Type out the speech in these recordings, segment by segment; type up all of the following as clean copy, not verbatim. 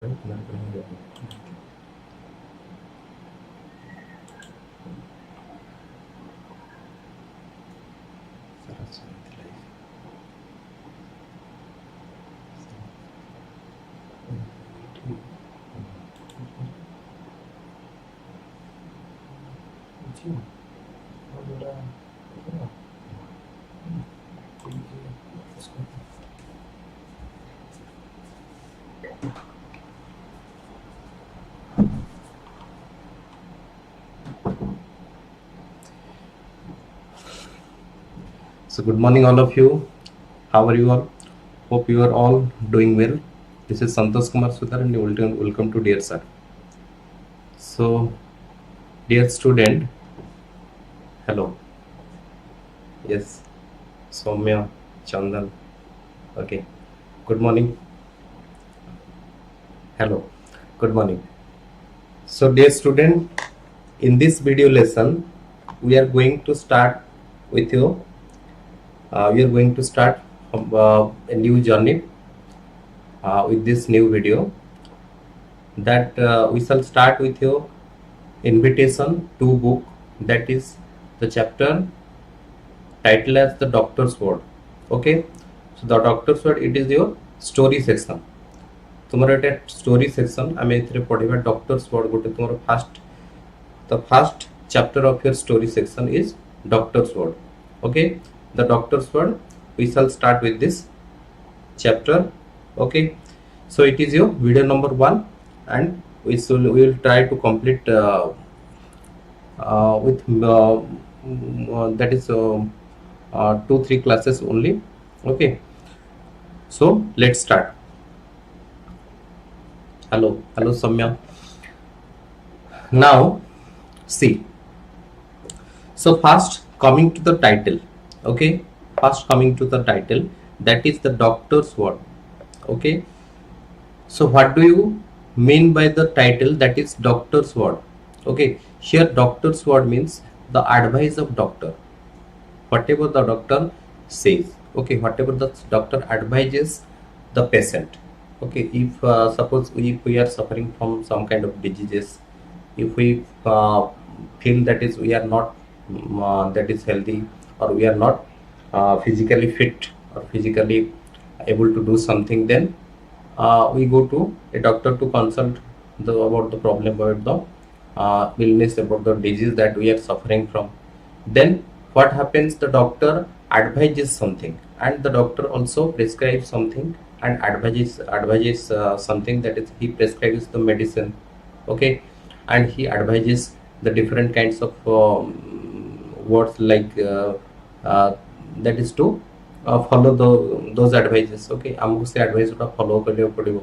So good morning all of you. How are you all? Hope you are all doing well. This is Santosh Sir and welcome to Dear Sir. So dear student, hello. Yes, Soumya, Chandan. Okay. Good morning. Hello. Good morning. So dear student, in this video lesson, we are going to start with you. We are going to start a new journey with this new video. That we shall start with your invitation to book, that is the chapter title as the Doctor's Word. Okay, so the Doctor's Word, it is your story section. तुम्हारा एटा story section आमे एथिरे पढिबा doctors word गोटे तुम्हारा first chapter of your story section is doctor's word. Okay, the doctor's word, we shall start with this chapter. Okay, so it is your video number 1 and we will try to complete with that is 2-3 classes only. Okay, so let's start. Hello Samya. Now see, so first coming to the title. Okay, first coming to the title, that is the doctor's word. Okay, so what do you mean by the title, that is doctor's word? Okay, here doctor's word means the advice of doctor, whatever the doctor says. Okay, whatever the doctor advises the patient. Okay, if suppose if we are suffering from some kind of diseases, if we feel that is we are not that is healthy, or we are not physically fit or physically able to do something, then we go to a doctor to consult about the problem, about the illness, about the disease that we are suffering from. Then what happens, the doctor advises something, and the doctor also prescribes something and advises something, that is he prescribes the medicine. Okay, and he advises the different kinds of words like that is to follow those advices. Okay, हमको से advice उटा follow करने पड़ेगा,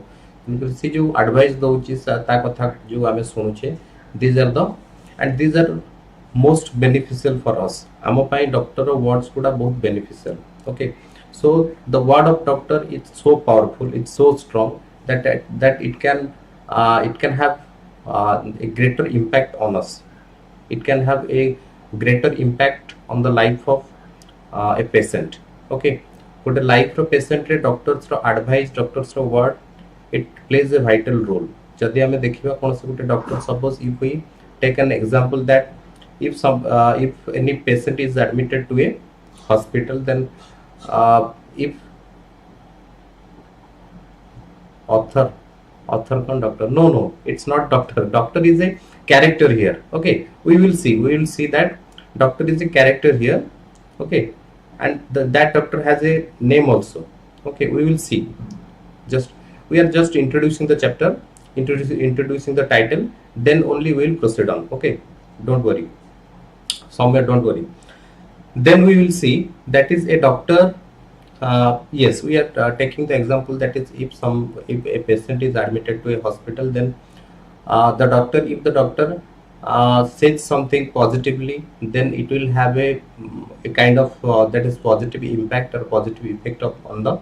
क्योंकि से जो advice दोची ता कथा जो हमें सुनुचे, these are most beneficial for us. आम पाई डॉक्टर words गुड़ा बहुत beneficial. Okay, so the word of doctor is so powerful, it's so strong that it can have a greater impact on us. It can have a greater impact on the life of a patient. Okay, good life of patient रे doctors row advice, doctors row word, it plays a vital role. जदि हमें देखिबा कोन से गुटे doctor, suppose if we take an example that if any patient is admitted to a hospital, then if author con doctor, no, it's not doctor is a character here. Okay, we will see that doctor is a character here. Okay, and that doctor has a name also. Okay, we will see. We are just introducing the chapter, introducing the title, then only we will proceed on. Okay, don't worry, somewhere don't worry. Then we will see, that is a doctor. Yes, we are taking the example, that is if a patient is admitted to a hospital, then if the doctor says something positively, then it will have a kind of that is positive impact or positive effect on the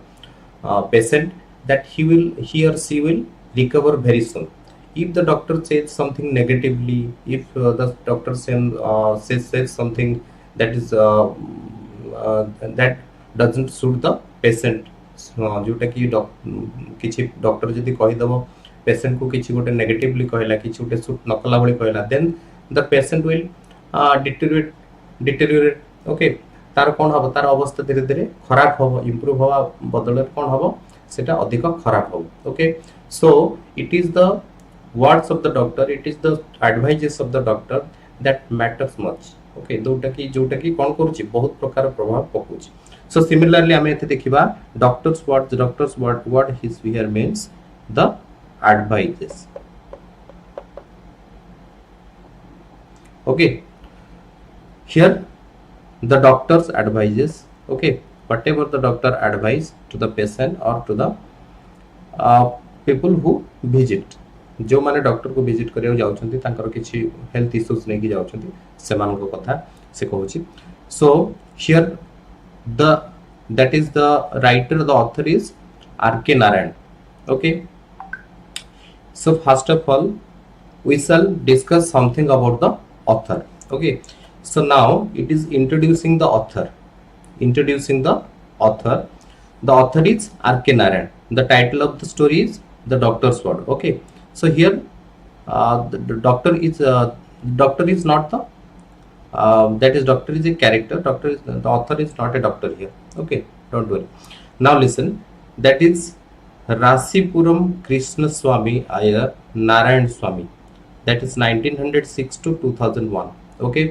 patient, that he or she will recover very soon. If the doctor says something negatively, if the doctor says something that is that doesn't suit the patient, जोटा कि किछि doctor जदि कहि दबो patient को किसी गोटे negatively कहला किसी गोटे सूट न कला भली कहला then the patient will deteriorate okay तार कौन हम तार अवस्था धीरे धीरे खराब हम इम्प्रूव हवा बदल कौन हम सेटा अधिक खराब हम okay so it is the words of the doctor it is the advises of the doctor that matters much okay जोटा की कौन करूची बहुत प्रकार प्रभाव पकाउची सो सिमिलरली आमे एते देखिबा doctors word his here means the advises okay here the doctor's advices okay whatever the doctor advise to the patient or to the people who visit जो माने डॉक्टर को विजिट करिया जाउछंती तांकर किछि हेल्थ इश्यूज नै कि जाउछंती सेमान को कथा से कहूची so here the that is the writer the author is R K. Narayan okay so first of all we shall discuss something about the author okay so now it is introducing the author the author is R.K. Narayan the title of the story is the doctor's word okay so here the doctor is not the that is doctor is a character the author is not a doctor here okay don't worry now listen that is Rasipuram Krishna Swami Iyer Narayan Swami that is 1906 to 2001 okay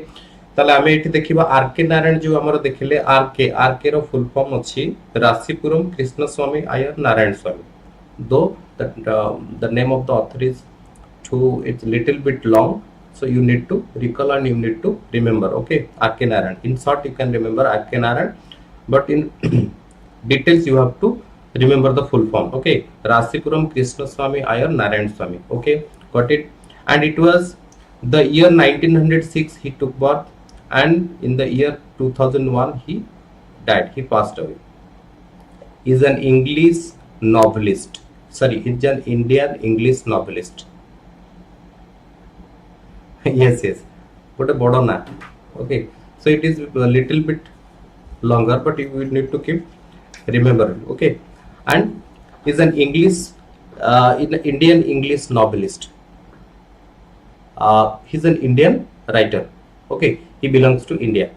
ताले आमे एठी देखिबा R K. Narayan जो हमर देखिले R K. रो full form अछि राशिपुरम कृष्ण स्वामी अय्यर नारायण स्वामी दो the name of the author is too it's little bit long so you need to recall and you need to remember okay R.K. Narayan in short you can remember R.K. Narayan but in details you have to remember the full form okay Rasipuram Krishna Swami Iyer Narayan Swami okay got it and it was the year 1906 he took birth and in the year 2001 he died he passed away he is an English novelist sorry he is an Indian English novelist yes but a bodo na okay so it is a little bit longer but you will need to keep remember okay and is an English Indian English novelist he's an Indian writer okay he belongs to India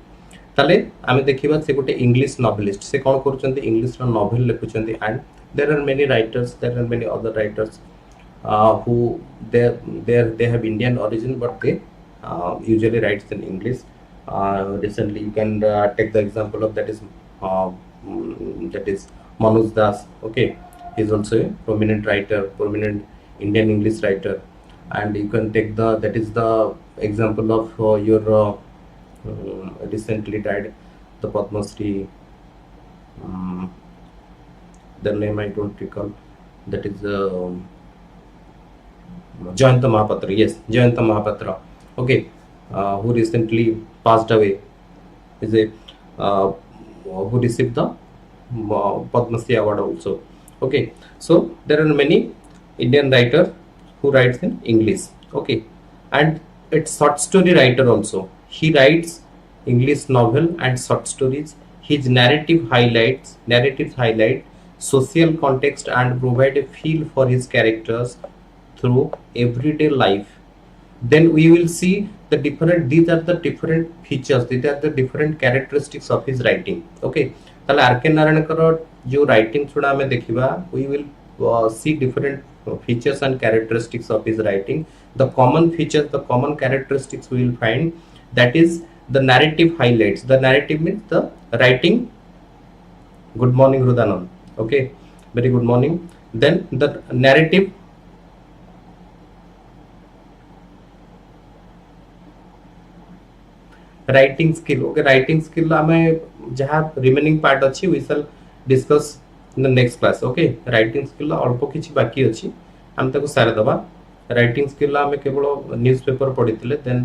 ताले आमे देखिबा से गोटे English novelist से कोन करूचंती English रो novel लिखुचंती and there are many writers there are many other writers who they have Indian origin but they usually writes in English recently you can take the example of that is Manoj Das okay he is also a prominent writer prominent Indian English writer and you can take that is the example of your recently died the Padma Shri the name I don't recall that is Jayanta Mahapatra yes Jayanta Mahapatra okay who recently passed away is a who received the Padma Shri award also okay so there are many Indian writers who writes in English okay and it's short story writer also he writes English novel and short stories his narratives highlight social context and provide a feel for his characters through everyday life then we will see the different these are the different features these are the different characteristics of his writing okay ताले R.K. Narayan करो जो writing थोड़ा हमें देखिबा we will see different features and characteristics of his writing the common features the common characteristics we will find that is the narrative highlights the narrative means the writing good morning Rudanand okay very good morning then the narrative writing skill okay writing skill हमें जहाँ remaining part अच्छी we shall discuss in the next class okay writing skill अल्प किछि बाकी अछि हम ताको सारे दबा writing skill हमें केवल न्यूज़पेपर पढिथिले then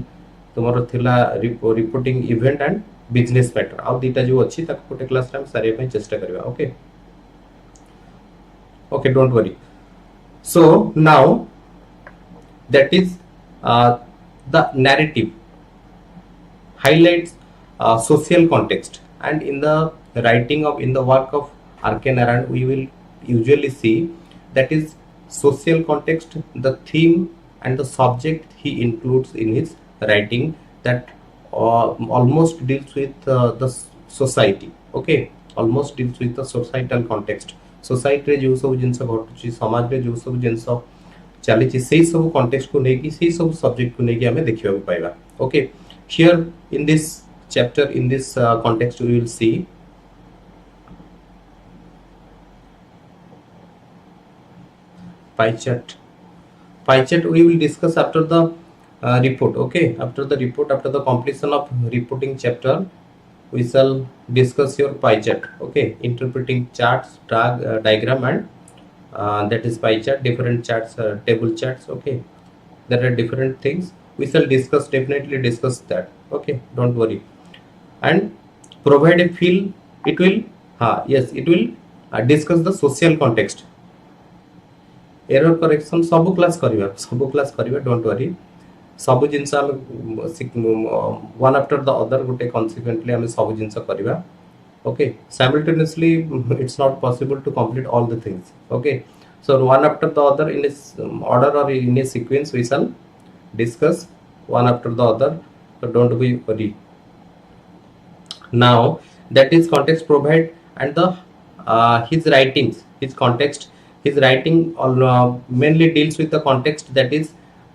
तुमरो थिला reporting event and business matter आ दीटा जो अछि ताको गोटे क्लास रे हम सारे पे चेष्टा करबा okay okay don't worry so now that is the narrative highlights social context and in the writing of in the work of R.K. Narayan we will usually see that is social context, the theme and the subject he includes in his writing that almost deals with the society. Okay, almost deals with the societal context. Society रे जो सब जिनस घटुची, समाज रे जो सब जिनस चली से सब context को लेकी से सब subject को लेकी हमें देखियो पाइबा. Okay, here in this chapter, in this context, we will see pie chart. Pie chart we will discuss after the report. Okay, after the report, after the completion of reporting chapter, we shall discuss your pie chart. Okay, interpreting charts, diagram, and that is pie chart, different charts, table charts. Okay, there are different things we shall discuss, definitely discuss that. Okay, don't worry. And provide a feel, it will yes, it will discuss the social context. Error correction सब class करिवा, don't worry. सब जिनस one after the other गोटे consequently हमें सब जिनस करिवा. Okay, simultaneously it's not possible to complete all the things. Okay, so one after the other in a order or in a sequence we shall discuss one after the other, so don't be worried. Now that is context provide, and the his writings, his context, his writing mainly deals with the context, that is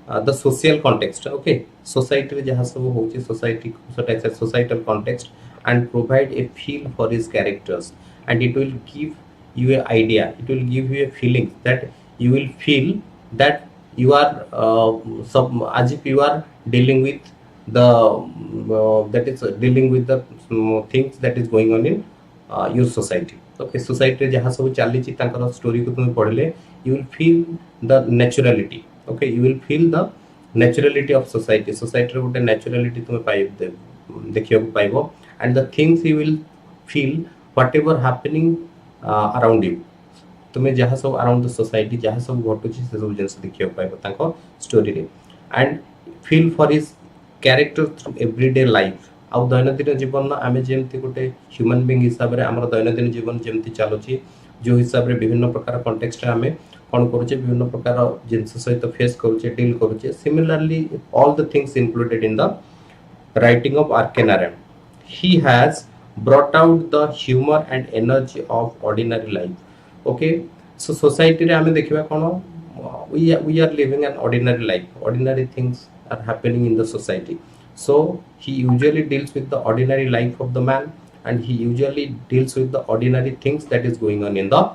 the social context. Okay, society jaha sab hochi, society societal context, and provide a feel for his characters, and it will give you an idea, it will give you a feeling that you will feel that you are as if you are dealing with the that is dealing with the things that is going on in your society. Okay, society jaha sab chali chi tankar story ko tume padle, you will feel the naturality. Okay, you will feel the naturality of society. Society ro gote naturality tume देखियो पाइबो, and the things you will feel whatever happening around you. तुम्हें जहाँ सब around the society जहाँ सब घटुची से सब जिनस देखियो पाइबो तांको स्टोरी रे, and feel for his character through everyday life. आउ दैनंदिन जीवन ना आमे जेमती गोटे ह्यूमन बीइंग हिसाब रे हमर दैनंदिन जीवन जेमती चालुची, जो हिसाब रे विभिन्न प्रकार कॉन्टेक्स्ट रे आमे कोन करूचे, विभिन्न प्रकार जिनस सहित फेस करूचे, डील करूचे. Similarly, all the things included in the writing of Arkenaren. He has brought out the humor and energy of ordinary life. Okay, so society रे हमें देखिबा कोन, we are living an ordinary life. Ordinary things are happening in the society. So he usually deals with the ordinary life of the man, and he usually deals with the ordinary things that is going on in the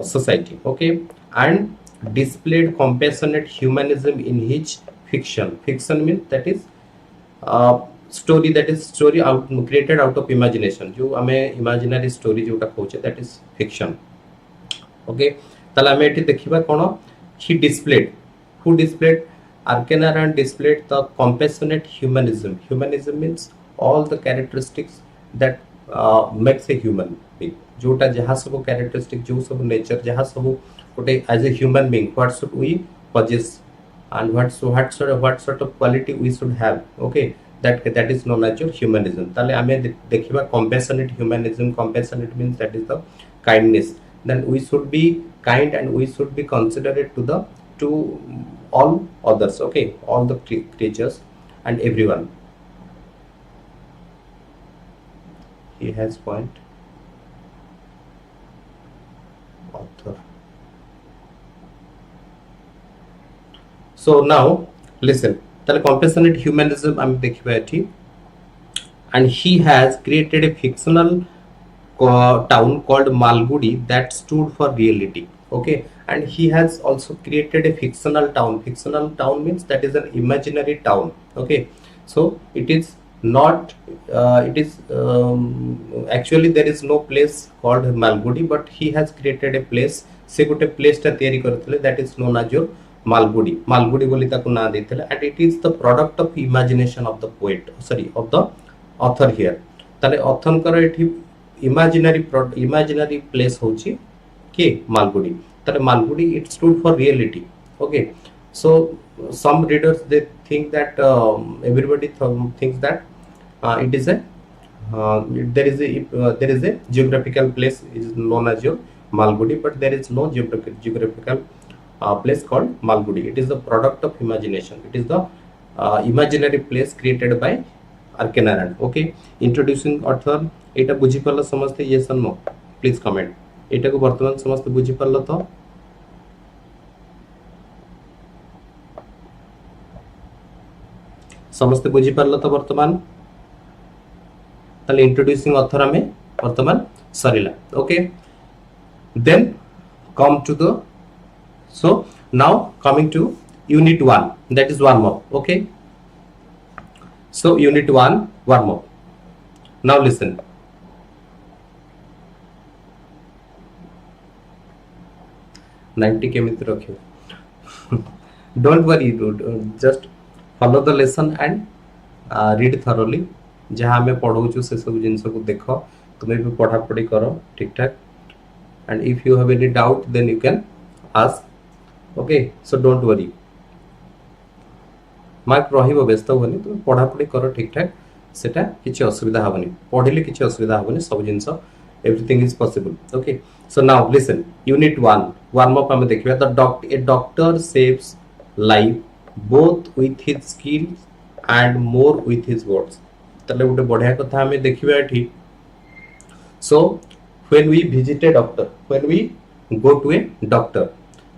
society. Okay, and displayed compassionate humanism in his fiction. Fiction means that is story, that is story out created out of imagination. जो हमें imaginary story जोटा कहूचे, that is fiction. Okay, ताला हमें eighty देखिबा कोन, he displayed, who displayed, Arkenaren displayed the compassionate humanism. Humanism means all the characteristics that makes a human being. जोटा जहाँ सब characteristic, जो सब nature, जहाँ सब गोटे as a human being, what should we possess, and what sort of quality we should have. Okay, that is known as your humanism. ताले हमें देखिबा compassionate humanism. Compassionate means that is the kindness. Then we should be kind, and we should be considerate to all others. Okay, all the creatures and everyone. He has point. Author. So now listen. The compassionate humanism I'm taking, and he has created a fictional town called Malgudi that stood for reality. Okay, and he has also created a fictional town. Fictional town means that is an imaginary town. Okay, so it is not it is actually there is no place called Malgudi, but he has created a place. से गोटे place टा तैयारी करथिले, that is known as your Malgudi. Malgudi बोली ताकू ना देथिले, and it is the product of imagination of the poet, sorry, of the author here. ताले author कर एठी imaginary place होची के Malgudi. ताले Malgudi it stood for reality. Okay, so some readers they think that everybody thinks that it is a there is a geographical place is known as your Malgudi, but there is no geographical place called Malgudi. It is the product of imagination. It is the imaginary place created by R.K. Narayan. Okay, introducing author. এটা বুঝি পারলো समझते yes or no? Please comment. এটাকে বর্তমান समझते বুঝি পারলো তো? समझते बुझी पारलो तो वर्तमान ताले इंट्रोड्यूसिंग ऑथर हमें वर्तमान सरिला. Okay, then come to the so now coming to unit 1, that is warm up. Okay, so unit 1 warm up. Now listen. के मित्र रखियो. Don't worry dude, just follow the lesson and read thoroughly. जहाँ हमें पढ़ाऊँ से सब जिन को देख तुम्हें भी पढ़ा पढ़ी करो ठीक ठाक. And if you have any doubt then you can ask. Okay, so don't worry. Mark रहिबो व्यस्त होनी तुम पढ़ा पढ़ी करो ठीक ठाक. सेटा किछि असुविधा हबनी. पढ़िले किछि असुविधा हबनी. सब जिंस everything is possible. Okay, so now listen. Unit 1 warm up हमें देखिबा. A doctor saves life both with his skills and more with his words. तले गोटे बढ़िया कथा हमें देखिबा एठी. So when we visit a doctor, when we go to a doctor,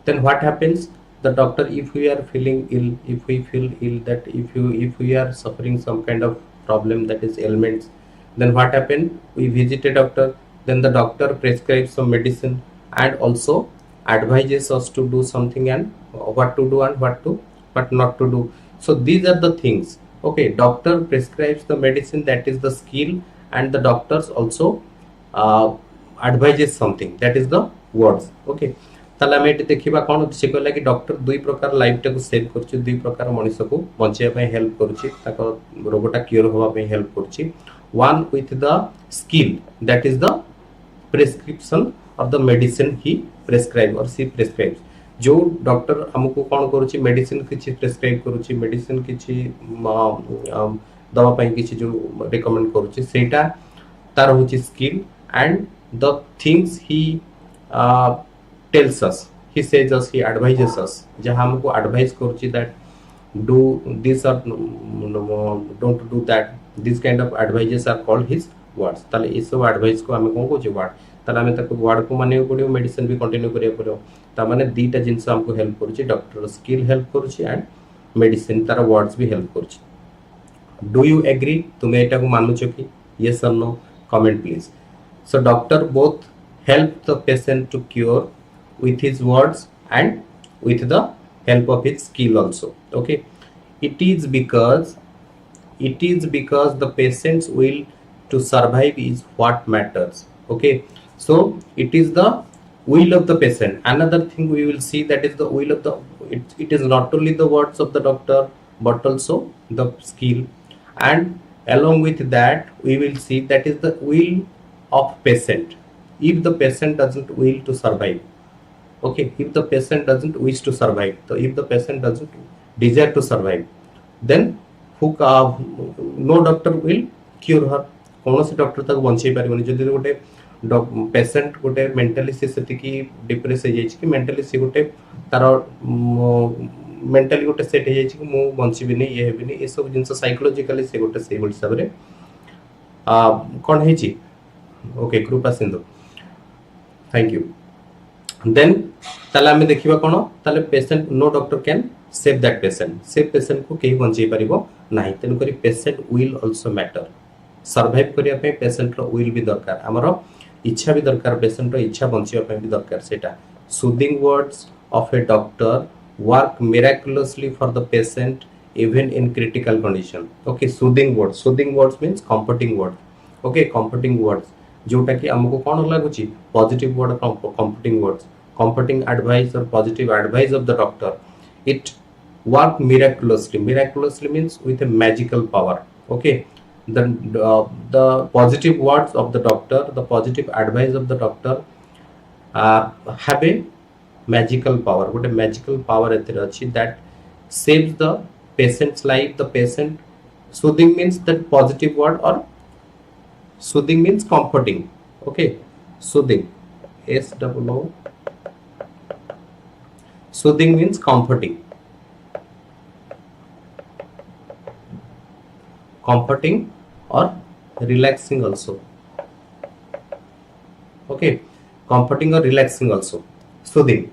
then what happens? The doctor, if we are feeling ill, if we feel ill, that if we are suffering some kind of problem, that is ailments, then what happen? We visit a doctor, then the doctor prescribes some medicine and also advises us to do something and what to do and what not to do. So these are the things. Okay, doctor prescribes the medicine, that is the skill, and the doctors also advises something, that is the words. Okay, ताले हमें eighty देखिबा कोन से कहला कि doctor दुई प्रकार life टाको save करछि, दुई प्रकार मनुष्य को बंचेया पय हेल्प करछि, ताको रोगटा क्योर होबा पय हेल्प करछि. One with the skill, that is the prescription of the medicine he prescribe or she prescribes. जो डॉक्टर हमको कौन करूची मेडिसिन किछि प्रेस्क्राइब करूची, मेडिसिन किछि दवा पय किछि जो रिकमेंड करूची, सेटा तार होची skill. And the things he tells us, he says us, he advises us, जहाँ हमको advice करूची that do this or don't do that. This kind of advices are called his words. ताले इस सब advice को हमें कौन कोची word. ताले हमें तक word को माने पड़ियो, medicine भी continue करियो पड़ियो. ता माने दीटा जिनसे हमको help करूची, doctor skill help करूची and medicine तारा words भी help करूची. Do you agree? तुम्हें इटा को मानू चुकी? Yes or no? Comment please. So doctor both help the patient to cure with his words and with the help of his skill also. Okay, it is because the patient's will to survive is what matters. Okay, so it is the will of the patient. Another thing we will see, that is the will of the it is not only the words of the doctor but also the skill, and along with that we will see that is the will of patient. If the patient doesn't will to survive, okay, if the patient doesn't wish to survive, so if the patient doesn't desire to survive, then no doctor will cure her. कौन से doctor तक बंचाई पारिबनी. जदि गोटे patient गोटे mentally से सेतिकी depress हो जाय कि मेंटली से गोटे तार मेंटली गोटे सेट हो जाय कि मु बंचिबिनी ये हेबिनी, ए सब जिंस साइकोलॉजिकली से गोटे से हिसाब रे कोन हे छी. ओके, कृपा सिंधु, थैंक यू. देन ताले हमें देखिबा कोन, ताले patient no doctor can save that patient. Save patient को केही बंचाई परिबो नाही. तेन करी patient will also matter. Survive करिया पे पेशेंट रो विल भी दरकार, हमरो इच्छा भी दरकार, पेशेंट रो इच्छा बंचिया पे भी दरकार. सेटा soothing words of a doctor work miraculously for the patient even in critical condition. Okay, soothing words means comforting word. Okay, comforting words जोटा कि हमको कौन लगुची positive word, comforting words, comforting advice और positive advice of the doctor. It work miraculously means with a magical power. Okay, the positive words of the doctor, the positive advice of the doctor have a magical power. What a magical power that saves the patient's life. The patient, soothing means that positive word, or soothing means comforting. Okay, soothing, S-O-O, Soothing means comforting. Comforting or relaxing also. Okay, comforting or relaxing also. Soothing.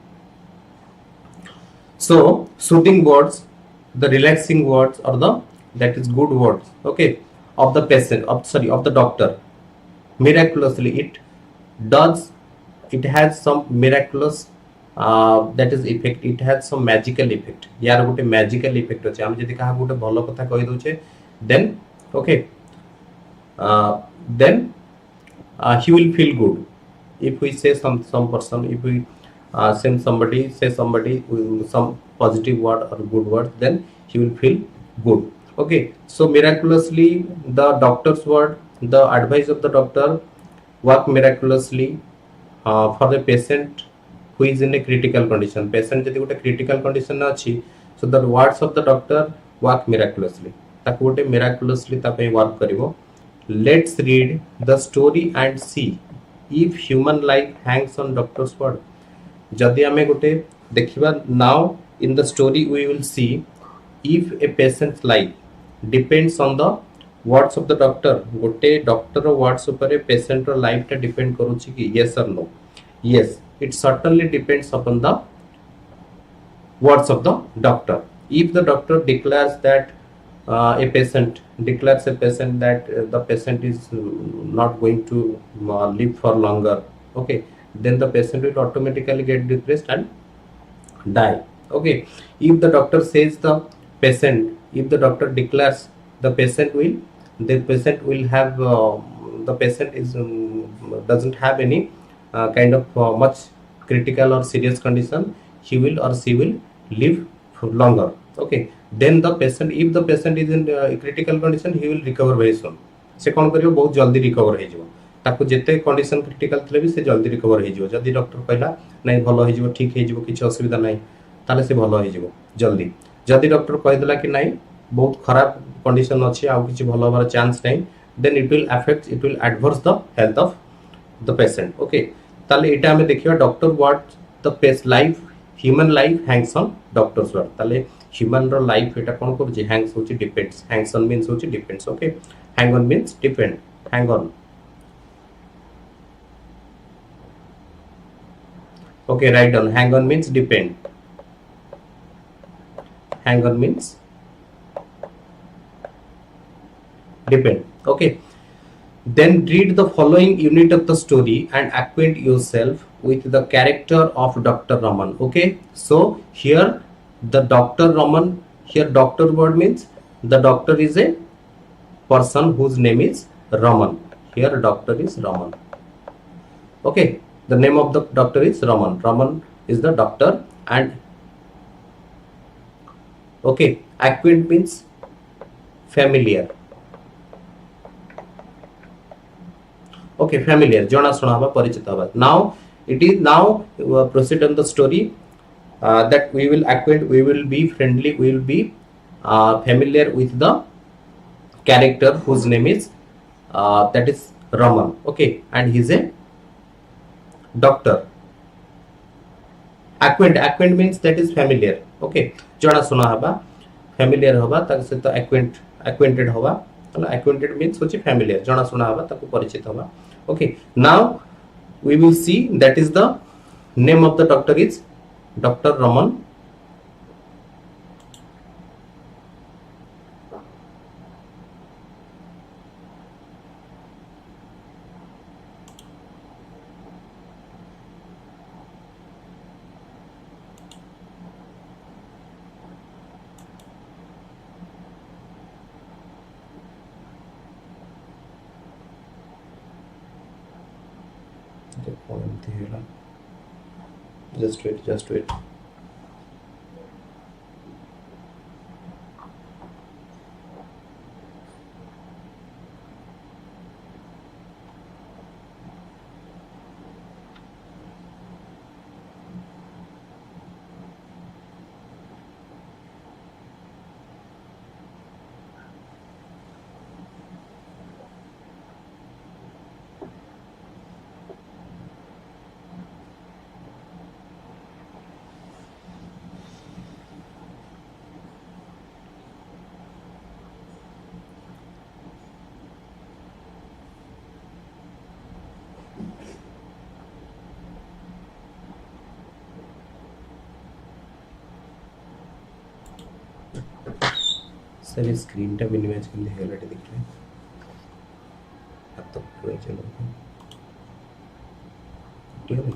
So soothing words, the relaxing words, or the that is good words. Okay, of the patient, of the doctor. Miraculously, does it has some miraculous that is effect. It has some magical effect. यार गोटे magical effect अच्छे. हम जदि कहा गोटे भलो कथा कहि दोचे, then okay, then he will feel good. If we say some person, if we send somebody, say somebody with some positive word or good word, then he will feel good. Okay, so miraculously, the doctor's word, the advice of the doctor work miraculously for the patient who is in a critical condition. Patient जदि गोटे critical condition अच्छी, so the words of the doctor work miraculously. ताकि गोटे miraculously ताकि work करिवो. Let's read the story and see if human life hangs on doctor's word. जदि आमे गोटे देखिबा, now in the story we will see if a patient's life depends on the words of the doctor. गोटे doctor रो words ऊपर patient रो life टा depend करूची कि yes or no. Yes, it certainly depends upon the words of the doctor. If the doctor declares that a patient that the patient is not going to live for longer, okay, then the patient will automatically get depressed and die. Okay, if the doctor says if the doctor declares the patient will have the patient is doesn't have any kind of much critical or serious condition, he will or she will live for longer. Okay, then the patient, if the patient is in critical condition, he will recover very soon. से कौन करियो, बहुत जल्दी recover हो ताको जेते condition critical थले भी से जल्दी रिकवर हो. जदि डॉक्टर कहला नहीं भलो हो, ठीक हो, किसी असुविधा नहीं, ताले से भलो हो जल्दी. जदि डॉक्टर कह देला कि नहीं बहुत खराब कंडीशन अच्छी, आ किसी भलो होबार चांस नहीं, then it will adverse the health of the patient. Okay, ताले एटा हमें देखियो doctor what the pace life, human life hangs on doctor's word. ताले ह्यूमन रो लाइफ एटा कोन करूची, हैंग्स होची डिपेंड्स. हैंग्स ऑन मींस होची depends. Okay, hang on means depend. Hang on. Okay, write down. Hang on means depend. Hang on means depend. Okay, then read the following unit of the story and acquaint yourself with the character of Dr. Raman. Okay, so here the Dr. Raman, here doctor word means the doctor is a person whose name is Raman. Here doctor is Raman. Okay, the name of the doctor is Raman. Raman is the doctor. And okay, acquaint means familiar. Okay, familiar, jana shuna haba, parichita haba. Now it is now proceed on the story that we will acquaint, we will be friendly, we will be familiar with the character whose name is that is Raman. Okay, and he is a doctor. Acquaint means that is familiar. Okay, jana shuna haba, familiar haba, tak se to acquainted haba. Acquainted means hochi familiar, jana shuna haba, taku parichit haba. Okay, now we will see that is the name of the doctor is Dr. Raman. Just wait. Sir screen टा minimise कर ले हेला देखले हाथ तो पूरा चलो ठीक है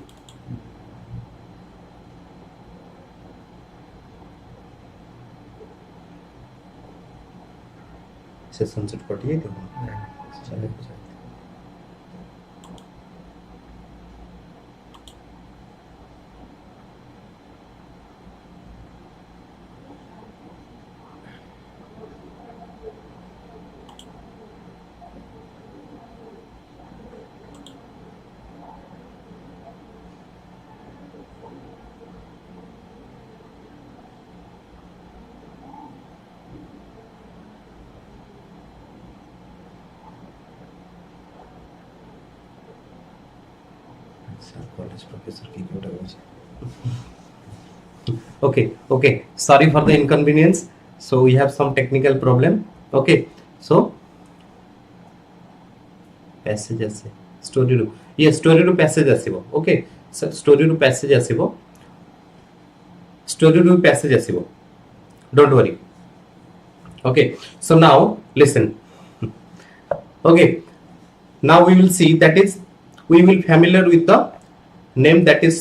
सेशन सेट कर दिए तो चलो कॉलेज प्रोफेसर की क्यों okay sorry for the inconvenience so we have some technical problem okay so passage ase story ru yes story ru passage asibo okay so story ru passage asibo don't worry okay so now listen okay now we will see that is we will familiar with the name that is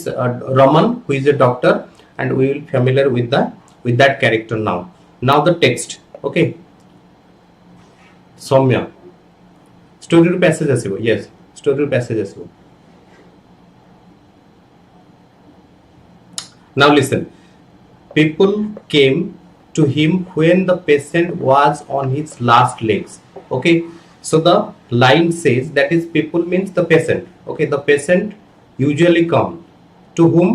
Raman who is a doctor and we will familiar with that character now the text okay Soumya story passage asibo yes story passage asibo now listen people came to him when the patient was on his last legs okay so the line says that is people means the patient okay the patient usually come to whom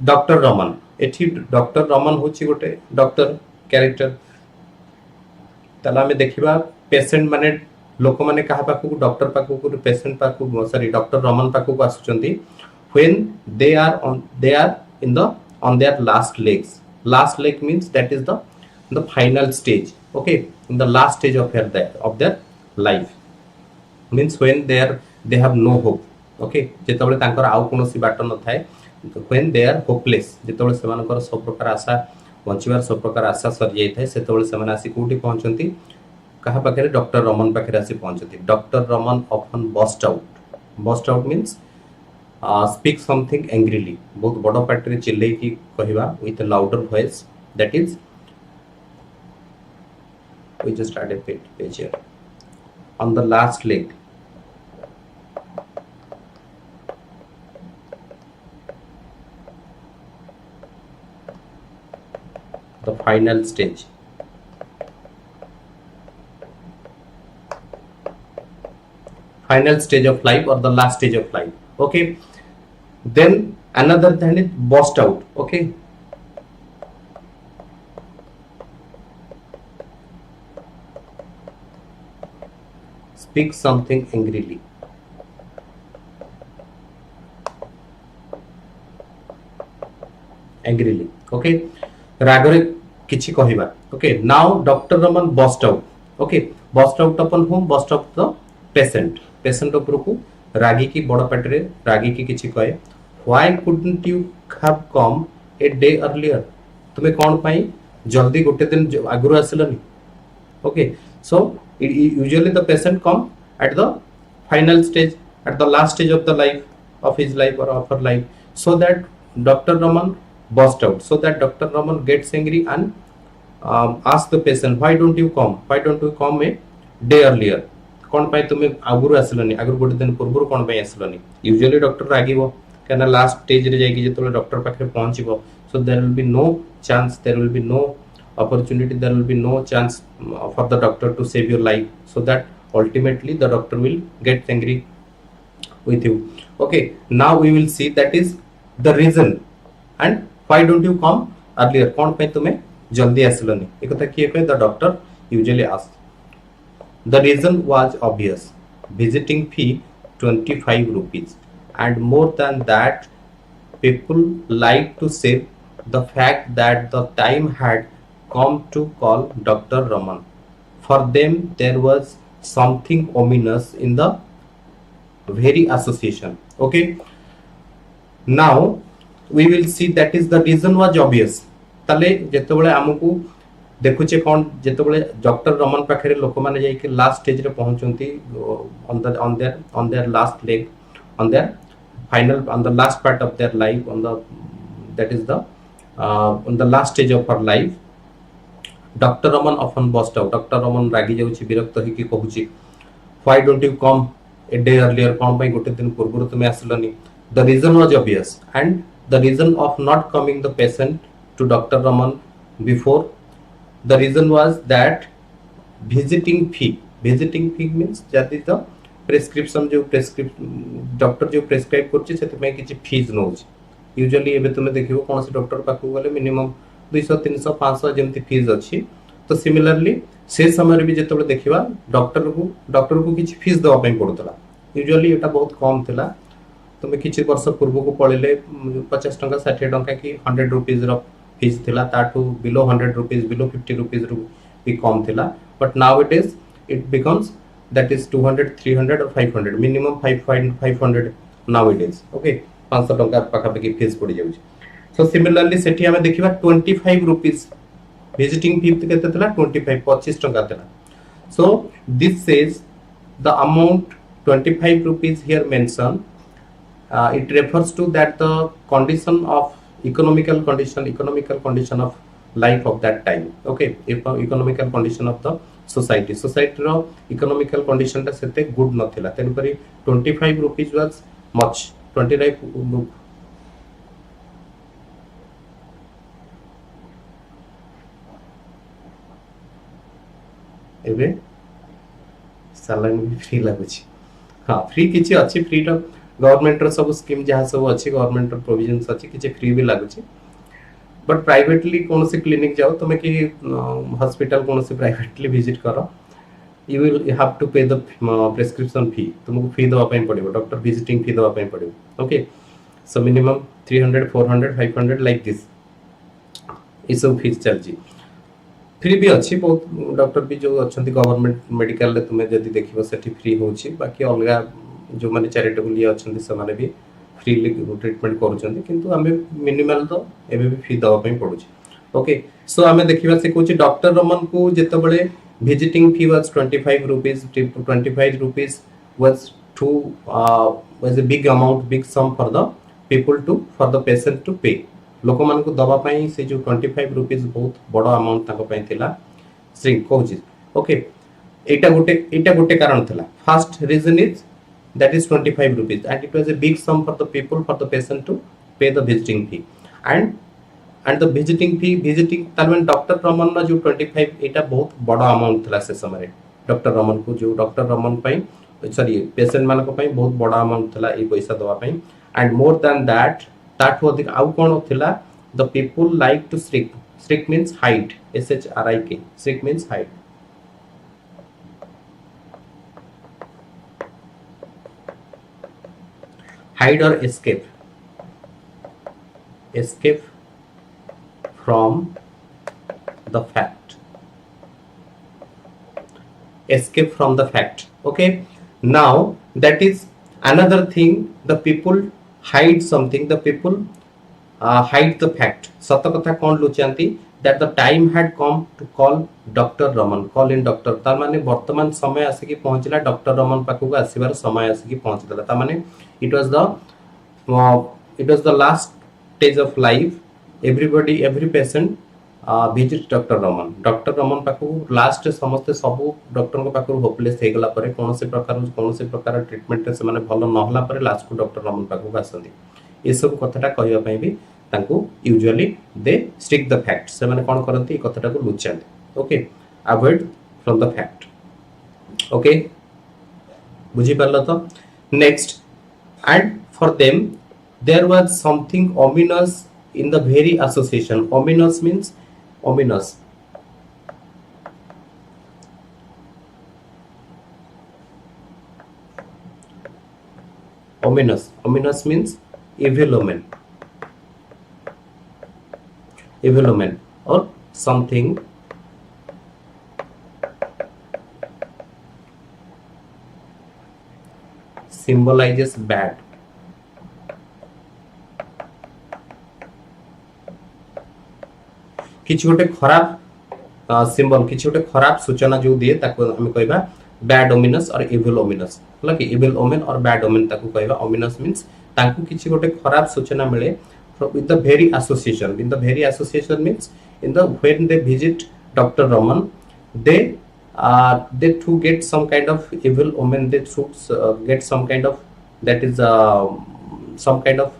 Dr. Raman एठी Dr. Raman होची गोटे doctor character तला में देखिबा patient माने लोक माने कहा पाकू डॉक्टर पाकू को पेशेंट पाकू सॉरी डॉक्टर रमन पाकू को आसुचंती when they are in the on their last leg means that is the final stage okay in the last stage of their life means when they have no hope okay जेतबले तांकर आउ कोनोसी बाट न थाए when they are hopeless जेतबले सेमानकर सब प्रकार आशा बंचिवार सब प्रकार आशा सर जाई थाए सेतबले सेमान आसी कोठी पहुंचंती कहा पाखरे डॉक्टर रमन पाखरे आसी पहुंचंती doctor Raman often burst out means speak something angrily बहुत बड़ पार्टी रे चिल्लै की कहिबा with a louder voice that is we just add a page here on the last leg the final stage of life or the last stage of life okay then another thing is burst out okay speak something angrily okay रागरे किछि कहिबा okay now Dr. Raman burst out okay burst out upon whom burst out the patient ऊपर को रागी की बड़ पाटरे रागी की किछि कहे why couldn't you have come a day earlier तुमे कोन पई जल्दी गोटे दिन आगुरु आसिलनी okay so usually the patient come at the final stage at the last stage of the life of his life or of her life so that Dr. Raman burst out so that Dr. Raman gets angry and ask the patient why don't you come a day earlier कोन पई तुमे आगुरु आसिलनी आगुरु गोटे दिन पूर्व कोन पई आसिलनी usually doctor रागिबो कना last stage रे जाई जेतले doctor पाखे पहुंचीबो so there will be no chance there will be no opportunity there will be no chance for the doctor to save your life so that ultimately the doctor will get angry with you okay now we will see that is the reason and why don't you come earlier कोन पे तुमे जल्दी आसिलनी एकता किए कहे the doctor usually asks the reason was obvious visiting fee 25 rupees and more than that people like to say the fact that the time had come to call Dr. Raman for them there was something ominous in the very association okay now we will see that is the reason was obvious tale jetobale amuku देखुचे कौन जेतबेले doctor Raman पाखे लोक मैंने जाइए last stage रे पहुंचती on their last leg on their final on the last part of their life on the that is the on the last stage of her life doctor Raman often burst out doctor Raman रागी जाउची विरक्त होई कि कहूची why don't you come a day earlier कौन पाई गोटे दिन पूर्व तुम्हें आसलनी the reason was obvious and the reason of not coming the patient to doctor Raman before the reason was that visiting fee means that is the prescription जो doctor जो prescribe करछि सेते में किछि फीस नउछि यूजुअली एबे तुमे देखिबो कोनसी डॉक्टर पाखु गले मिनिमम 200 300 500 जेमति फीस अछि तो सिमिलरली से समय भी जेतबे देखिबा डॉक्टर को किछि फीस दवा पई पड़तला यूजुअली एटा बहुत कम थिला तुमे किछि वर्ष पूर्व को पळिले 50 टंका 60 टंका की 100 रुपीस रो फीस थिला ताटू बिलो 100 रुपीस बिलो 50 रुपीस भी कम थिला but now it becomes that is 200 300 और 500 minimum 500 now it is okay 500 टंका पाखा पाखी फीस पड़ी जाउछ सो सिमिलरली सेठी हमें देखिबा 25 रुपीस विजिटिंग फी केते थिला 25 टंका थिला so this says the amount 25 rupees here mention it refers to that the condition of economical condition of life of that time okay if economical condition of the society ro economical condition ta sete good nathila ten pari 25 rupees was much 25 एबे सालान free लागुची हां free किछि अछि free रो government रो सब scheme जहाँ सब अच्छी government रो provisions अच्छी किसी फ्री भी लागुची बट प्राइवेटली कौन सी क्लिनिक जाओ तुम्हें कि हॉस्पिटल कौन सी प्राइवेटली विजिट करो यू विल हैव टू पे द प्रेस्क्रिप्शन फी तुमको फी दवा पई पड़िबो डॉक्टर विजिटिंग फी दवा पई पड़िबो okay so minimum 300 400 500 like this ई सब फीस चलजी फ्री भी अच्छी बहुत डॉक्टर भी जो अच्छी गवर्नमेंट मेडिकल ले तुम्हें जदी देखिबो सेठी फ्री होची बाकी अलगा जो माने चैरिटेबल ये अच्छे से माने भी फ्रीली ट्रीटमेंट करूछंती किंतु हमें मिनिमल तो एबे भी फी दवा पई पड़ुछ ओके सो हमें देखिबा से कुछ डॉक्टर रमन को जेतबेले visiting fee was 25 rupees 25 rupees was to was a big amount big sum for the people to for the patient to pay लोक मान को दवा पई से जो 25 रुपीस बहुत बड़ा अमाउंट ताको पई थिला श्री कहूची ओके एटा गोटे कारण थिला first reason is that is 25 rupees and it was a big sum for the people for the patient to pay the visiting fee and the visiting तारमान डॉक्टर रमन ना जो 25 एटा बहुत बड़ा अमाउंट थला से समय डॉक्टर रमन को जो डॉक्टर रमन पई सॉरी पेशेंट मान को पई बहुत बड़ा अमाउंट थला ए पैसा दवा पई एंड मोर देन दैट ताठ अधिक आउ कोन थला the people like to shirk means hide SHRIK shirk means hide hide or escape from the fact okay now that is another thing the people hide something the people hide the fact सत कथा कोन लुचांती that the time had come to call Dr. Raman call in doctor तार माने वर्तमान समय आसे की पहुंचला doctor Raman पाखु आसीबार समय आसे की पहुंचला ता माने it was the last stage of life every patient visit Dr. Raman पाखु लास्ट समस्त सब डॉक्टर को पाखु होपलेस हे गला परे कोनसे प्रकार ट्रीटमेंट से माने भलो न होला परे लास्ट को डॉक्टर रमन पाखु आसंदी ए सब कथाटा कहबा पई भी तांको usually they stick the fact से माने कोन करंती ए कथाटा को लुचांती okay avoid from the fact okay बुझी परलो तो next and for them there was something ominous in the very association ominous means ominous means evil omen or something symbolizes bad किछ गोटे खराब सिंबल किछि गोटे खराब सूचना जो दिए ताको हम कहबा बैड ओमिनस और इविल ओमिनस हला कि इविल ओमेन और बैड ओमेन ताको कहबा ओमिनस मींस ताको किछि गोटे खराब सूचना मिले with the very association in the very association means in the when they visit Dr. Raman they too get some kind of evil omen, they too get some kind of that is some kind of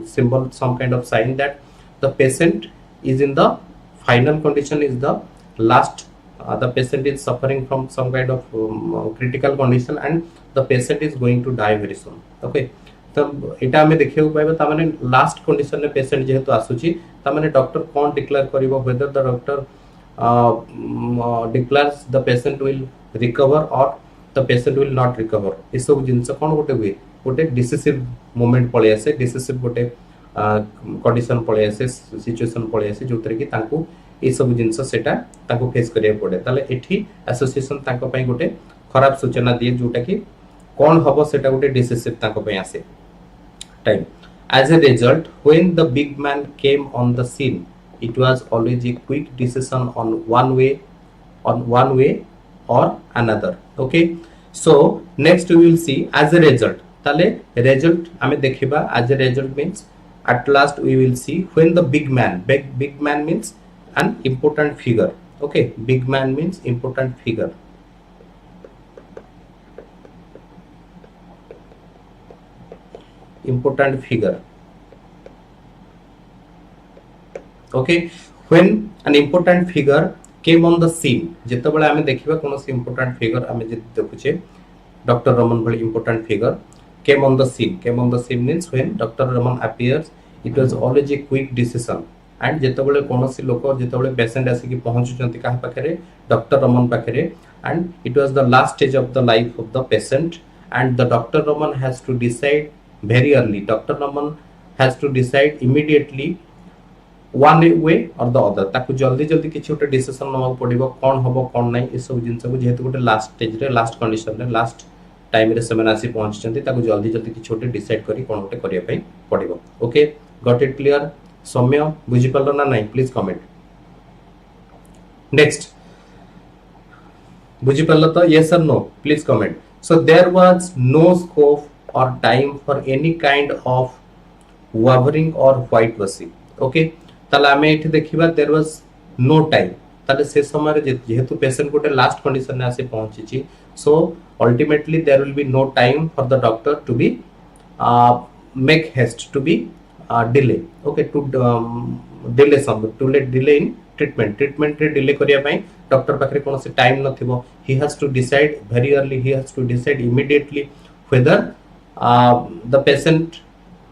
symbol, some kind of sign that the patient is in the final condition, is the last the patient is suffering from some kind of critical condition and the patient is going to die very soon. Okay, तो एटा हमें देखियो पाइबा ता माने last condition रे patient जेहेतु आसुची ता माने डॉक्टर कोन डिक्लेयर करिवो whether the doctor declares the patient will recover or the patient will not recover ए सब जिंस कोन गोटे डिसिसिव मोमेंट पळे आसे डिसिसिव गोटे कंडीशन पळे आसे सिचुएशन पळे आसे जोतरे कि तांको ए सब जिंस सेटा तांको फेस करिया पड़े ताले एठी एसोसिएशन तांको पई गोटे खराब सूचना दिए जोटा कि कोन हबो सेटा गोटे डिसिसिव तांको पई आसे time. As a result, when the big man came on the scene, it was always a quick decision on one way or another. Okay, so next we will see as a result. Tale result ame dekhiba. As a result means at last we will see when the big man means an important figure. Okay, big man means important figure. Important figure. Okay, when an important figure came on the scene, जेतबेले आमे देखिबा कोनोसी important figure आमे जे देखुचे doctor Raman भली important figure came on the scene means when Dr. Raman appears it was always a quick decision and जेतबेले कोनोसी लोक जेतबेले patient आसी कि पहुंचुचंती काहा पाखरे डॉक्टर रमन पाखरे and it was the last stage of the life of the patient and the Dr. Raman has to decide very early. Dr. Raman has to decide immediately one way or the other. ताकू जल्दी जल्दी किछि गोटे decision नवा पड़िबो कोन हबो कोन नै ए सब जिंस को जेहेतु गोटे लास्ट स्टेज रे लास्ट कंडीशन रे लास्ट टाइम रे सेमन आसी पहुंचचंती ताकू जल्दी जल्दी किछि गोटे डिसाइड करी कोन गोटे करिया पई पड़िबो. Okay, got it clear? Soumya बुझि पल्लो ना नै? Please comment. नेक्स्ट बुझि पल्लो तो yes or no? Please comment. So there was no scope or time for any kind of wavering or white washing. Okay, ताले आमे एठी देखिबा there was no time. ताले से समय रे जेहेतु पेशेंट गोटे लास्ट कंडीशन ने आसे पहुंचीची so ultimately there will be no time for the doctor to be make haste to be delay. Okay, to delay some to let delay in treatment रे delay करिया पई डॉक्टर पाखरे कोनोसी time नथिबो. He has to decide very early, he has to decide immediately whether the patient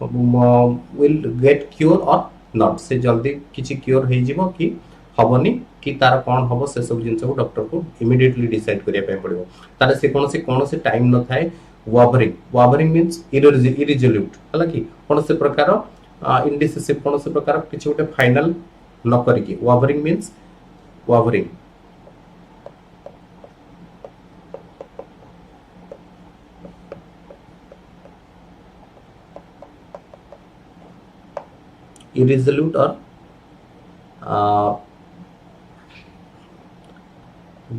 will get cure or not. से जल्दी किछि cure हे जिवो कि हबनी कि तार कोन हबो से सब जिंस को डॉक्टर को इमीडिएटली डिसाइड करिया पे पड़िबो. तार से कोनोसी टाइम न थाए. वावरिंग मींस इरिजोल्यूट हला कि कोनोसी प्रकार इंडिसिसिव कोनोसी प्रकार किछि गोटे फाइनल न करिकि वावरिंग means वावरिंग. Irresolute or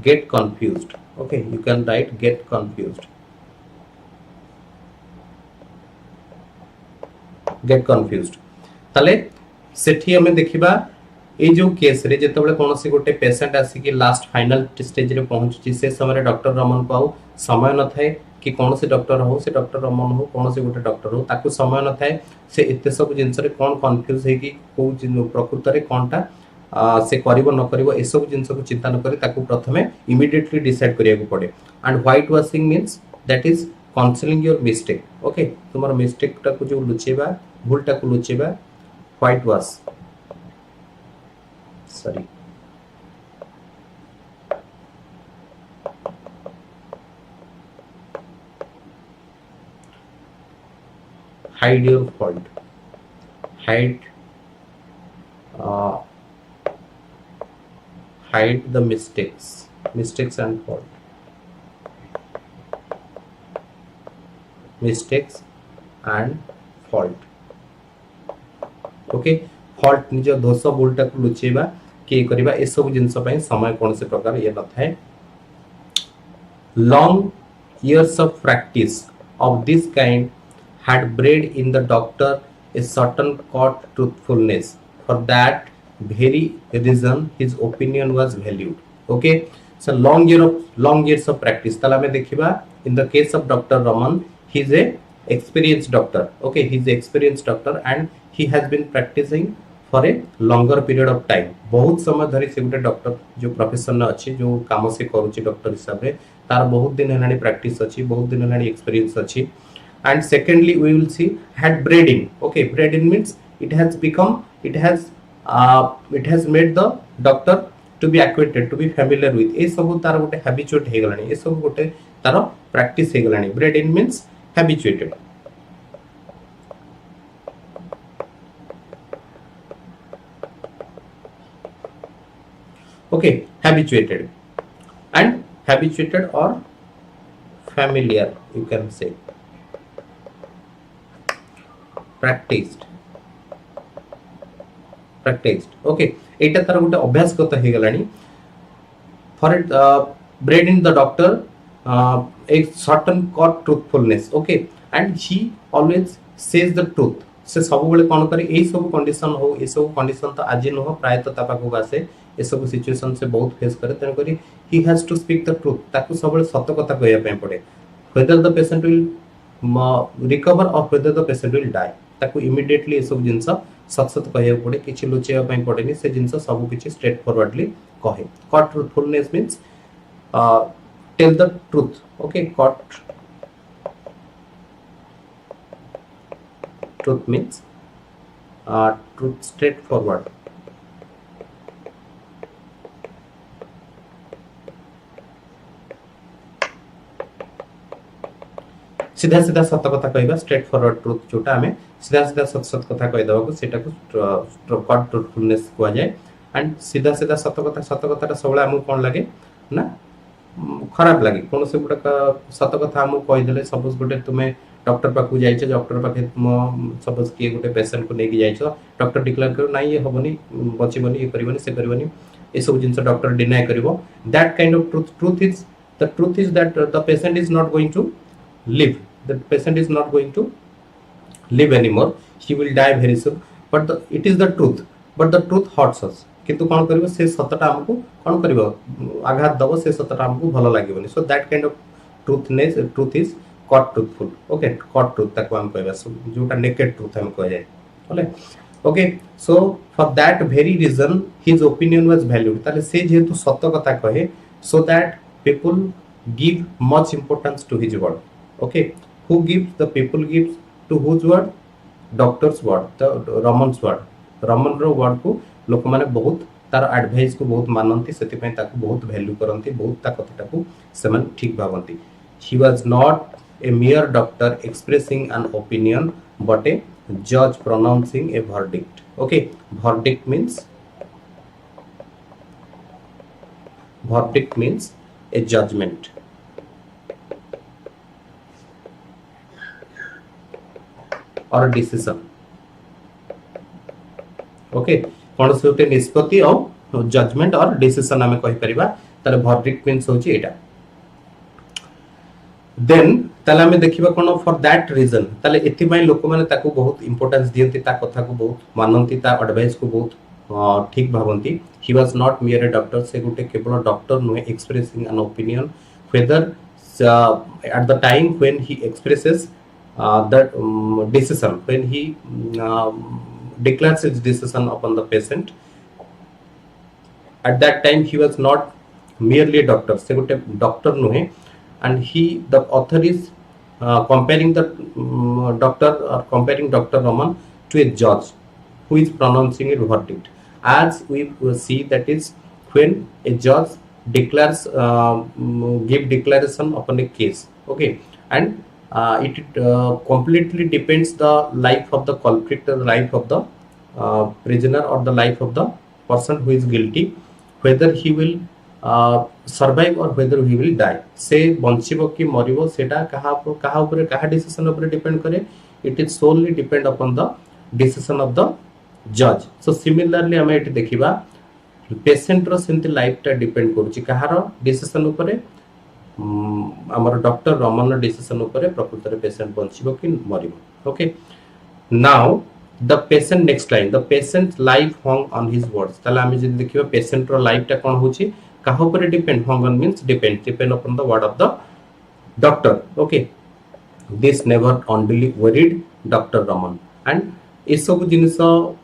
get confused. Okay, you can write get confused. Get confused. ताले सेठी हमें देखिबा ए जो केस रे जेतबेले कोनोसी गोटे पेशेंट आसी कि लास्ट फाइनल स्टेज रे पहुंची से समय डॉक्टर रमन को समय न थाए कि कौन से डॉक्टर हो से डॉक्टर रमन हो कौन से गोटे डॉक्टर हो ताकू समय न थाए से एते सब जिंस रे कोन कंफ्यूज हे कि को प्रकृत रे कोनटा से करिवो न करिवो ए सब जिंस को चिंता न करी ताकू प्रथमे इमीडिएटली डिसाइड करिया को पड़े. And white washing means that is concealing your mistake. Okay, तुम्हारा मिस्टेक टा को जो लुचेबा भूल टा को लुचेबा white wash sorry hide your fault, hide the mistakes and fault. Okay, fault निज दोष भूलटा को लुचेबा किए करबा ए सब जिंस पई समय कोन से प्रकार ये न थाए long years of practice of this kind had bred in the doctor a certain cut truthfulness. For that very reason his opinion was valued. Okay, so long years of practice tala me dekhiba in the case of Dr. Raman, he is a experienced doctor. Okay, he is a experienced doctor and he has been practicing for a longer period of time बहुत समय धरी से गोटे doctor जो profession अच्छी जो काम से करुच्ची डॉक्टर हिसाब से तार बहुत दिन है प्रैक्टिस अच्छी बहुत दिन है एक्सपीरियंस अच्छी and secondly we will see had bred in okay bred in means it has become it has made the doctor to be acquainted to be familiar with a सब तार गोटे हैबिचुएट हो गलानी ए सब गोटे तार प्रैक्टिस हो गलानी bred in means habituated okay habituated and habituated or familiar you can say practiced okay एटा तार गोटे अभ्यासगत हे गलानी for it bred in the doctor a certain cut truthfulness okay and he always says the truth से सब बेले कोन करे ए सब कंडीशन हो ए सब कंडीशन तो आज न हो प्राय तो ता पाखु आसे ए सब सिचुएशन से बहुत फेस करे तन करी he has to speak the truth ताकू सब बेले सत्य कथा कहया पे पड़े whether the patient will recover or whether the patient will die ताकू इमीडिएटली ए सब जिंस सत सत कहया पड़े किछि लुचेया पे पड़ेनी से जिंस सब किछि स्ट्रेट फॉरवर्डली कहे कट truthfulness means tell the truth okay कट truth means truth straightforward सीधा सीधा सत्य कथा कहबा स्ट्रेट फॉरवर्ड ट्रुथ जोटा हमें सीधा सीधा सत सत कथा कह देबा को सेटा को कट ट्रुथफुलनेस को जाय एंड सीधा सीधा सत्य कथा सबला हम कोन लागे ना खराब लागे कोन से गुटा सत्य कथा हम कह देले सपोज गुटे तुमे डॉक्टर पाखु जाइछ डॉक्टर पाखे सपोज किए गोटे पेशेंट को लेके जाइछ डॉक्टर डिक्लेयर करो नहीं ये होबनी बचिबनी ये करबनी से करबनी ए सब जिंस डॉक्टर डिनाय करबो that kind of truth is that the patient is not going to live the patient is not going to live anymore he will die very soon but it is the truth but the truth hurts us किंतु कोन करबो से सत्यटा हमको कोन करबो आघात दबो से सत्यटा हमको भलो लागेबनी so that kind of truth is cut truthful okay cut truth तक हम कहबा जोटा नेकेड ट्रुथ हम कह जाय ओले okay so for that very reason his opinion was valued ताले से जेतु सत्य कथा कहे so that people give much importance to his word okay who gives the people gives to whose word doctor's word the Raman's word Raman रो word को लोक माने बहुत तार एडवाइस को बहुत मानंती सेति पय ताको बहुत वैल्यू करंती बहुत ता कथाटा को सेमन ठीक भावंती he was not a mere doctor expressing an opinion but a judge pronouncing a verdict okay verdict means a judgment or a decision okay कोन से उते निष्पत्ति और जजमेंट और डिसीजन हमें कहि परिबा ताले verdict means होची एटा देन ताले हमें देखिबा कोन फॉर दैट रीजन ताले एति पय लोक माने ताको बहुत इंपोर्टेंस दियंती ता कथा को बहुत मानंती ता एडवाइस को बहुत ठीक भावंती he was not mere a doctor से गुटे केवल डॉक्टर नो expressing an opinion whether at the time when he expresses that decision when he declares his decision upon the patient at that time he was not merely a doctor se gote doctor no hai and the author is comparing the doctor or comparing Dr. Raman to a judge who is pronouncing a verdict as we see that is when a judge declares give declaration upon a case okay and it completely depends the life of the culprit the life of the prisoner or the life of the person who is guilty whether he will survive or whether he will die से बंचिबो कि मरिबो सेटा कहा ऊपर कहा decision ऊपर depend करे it is solely depend upon the decision of the judge so similarly हमें eighty देखिबा पेशेंट रो सेंति लाइफ टा डिपेंड करूची कहारो डिसीजन ऊपर आमर डॉक्टर रमन डिसीजन ऊपर प्रकृत रे पेशेंट बंचिबो कि मरिबो okay now the patient next line the patient life hung on his words ताले आमे जदि देखिबा पेशेंट रो लाइफ टा कोन होची काहा ऊपर depend hung on means depend upon the word of the doctor okay this never only worried doctor Raman and ये सब जिनिस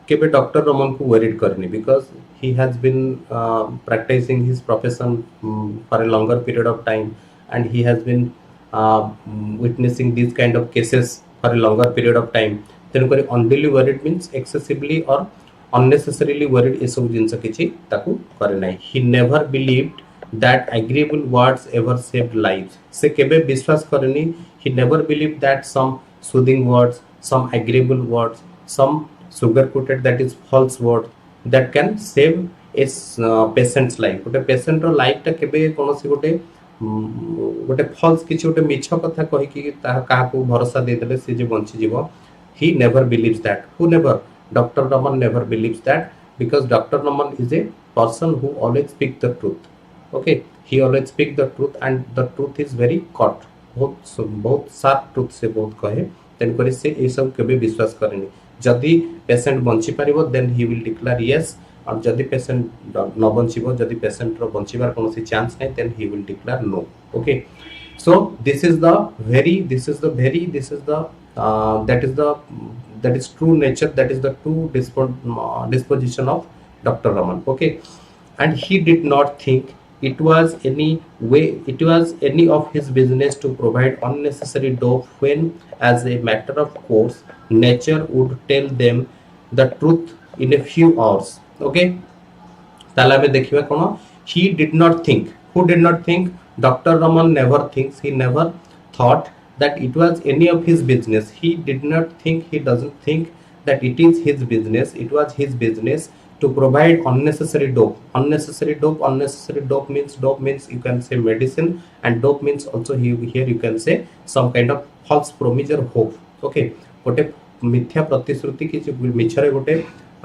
केबे डॉक्टर रमन को वरीड करनी because he has been practicing his profession for a longer period of time and he has been witnessing these kind of cases for a longer period of time then kore unduly worried means excessively or unnecessarily worried ए सब जिंस किछि ताकू करे नै he never believed that agreeable words ever saved lives से केबे विश्वास करनी he never believed that some soothing words some agreeable words some sugar coated that is false word that can save a patient's life गोटे patient रो life टा केबे कोनोसी गोटे गोटे फॉल्स किछि गोटे मिछ कथा कहि कि ता का को भरोसा दे देले से जे बंची जीवो he never believes that who never dr raman never believes that because dr raman is a person who always speak the truth okay he always speak the truth and the truth is very caught बहुत sharp truth से बहुत कहे तेन करे से ए सब केबे विश्वास करेनी जदि पेशेंट बंची पारिबो then he will declare yes और जदि पेशेंट न बंचीबो जदि पेशेंट रो बंचीबार कोनोसी चांस नै then he will declare no okay so this is the that is true nature that is the true disposition of dr raman okay and he did not think it was any of his business to provide unnecessary dope when as a matter of course nature would tell them the truth in a few hours okay ताला में देखिबा कोन he did not think who did not think dr raman never thinks he never thought that it was any of his business he did not think he doesn't think that it is his business it was his business to provide unnecessary dope means you can say medicine and dope means also here you can say some kind of false promise or hope okay गोटे मिथ्या प्रतिश्रुति कि मिछरे गोटे